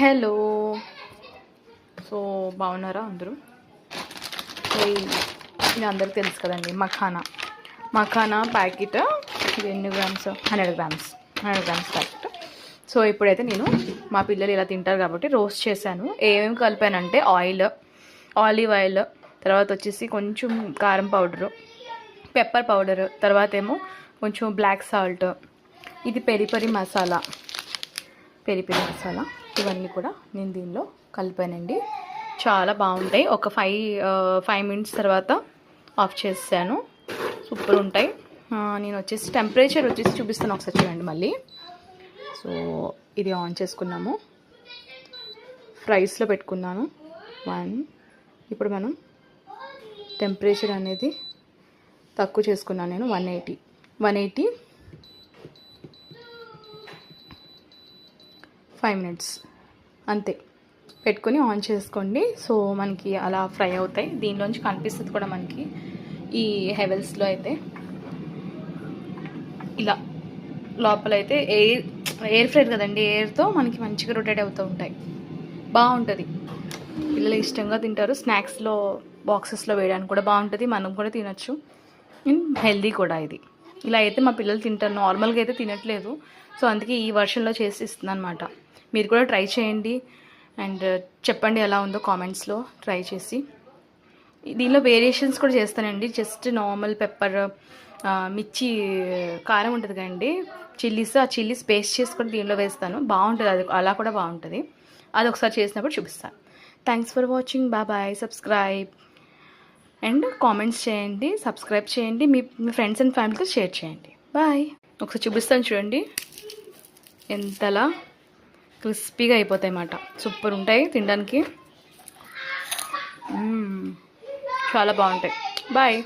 Hello. So బాగున్నారా అందరూ? ఇది అందరికి తెలుసు కదండి, మఖానా ప్యాకెట్. ఇది ఎన్ని గ్రామ్స్? 100 grams packet. సో ఇప్పుడైతే నేను మా పిల్లలు ఇలా తింటారు కాబట్టి రోస్ట్ చేశాను. ఏమేమి కలిపానంటే ఆలివ్ ఆయిల్, తర్వాత వచ్చేసి కొంచెం కారం పౌడరు, పెప్పర్ పౌడరు, తర్వాత ఏమో కొంచెం బ్లాక్ సాల్ట్, ఇది పెరి మసాలా, ఇవన్నీ కూడా నేను దీనిలో కలిపానండి. చాలా బాగుంటాయి. ఒక 5 మినిట్స్ తర్వాత ఆఫ్ చేసాను. సూపర్ ఉంటాయి. నేను వచ్చేసి టెంపరేచర్ వచ్చేసి చూపిస్తాను, ఒకసారి చూడండి మళ్ళీ. సో ఇది ఆన్ చేసుకున్నాము, ఫ్రైస్లో పెట్టుకున్నాను 1. ఇప్పుడు మనం టెంపరేచర్ అనేది తక్కువ చేసుకున్నాను నేను, 180 5 మినిట్స్ అంతే పెట్టుకొని ఆన్ చేసుకోండి. సో మనకి అలా ఫ్రై అవుతాయి. దీనిలోంచి కనిపిస్తుంది కూడా మనకి ఈ హెవెల్స్లో అయితే ఇలా లోపలైతే ఎయిర్ ఫ్రైడ్ కదండి, ఎయిర్తో మనకి మంచిగా రొటేట్ అవుతూ ఉంటాయి. బాగుంటుంది, పిల్లలు ఇష్టంగా తింటారు. స్నాక్స్లో బాక్సెస్లో వేయడానికి కూడా బాగుంటుంది, మనం కూడా తినచ్చు. హెల్దీ కూడా ఇది. ఇలా అయితే మా పిల్లలు తింటారు, నార్మల్గా అయితే తినట్లేదు. సో అందుకే ఈ వర్షన్లో చేసి ఇస్తున్నాను అనమాట. మీరు కూడా ట్రై చేయండి అండ్ చెప్పండి ఎలా ఉందో కామెంట్స్లో. ట్రై చేసి దీనిలో వేరియేషన్స్ కూడా చేస్తానండి. జస్ట్ నార్మల్ పెప్పర్, మిర్చి కారం ఉంటుంది కదండి, ఆ చిల్లీస్ పేస్ట్ చేసుకొని దీనిలో వేస్తాను. బాగుంటుంది అది, అలా కూడా బాగుంటుంది. అది ఒకసారి చేసినప్పుడు చూపిస్తాను. Thanks for watching. Bye. Subscribe and comments చేయండి, సబ్స్క్రైబ్ చేయండి, మీ ఫ్రెండ్స్ అండ్ ఫ్యామిలీతో షేర్ చేయండి. బాయ్. ఒకసారి చూపిస్తాను చూడండి, ఎంతలా క్రిస్పీగా అయిపోతాయి అన్నమాట. సూపర్ ఉంటాయి తినడానికి, చాలా బాగుంటాయి. బాయ్.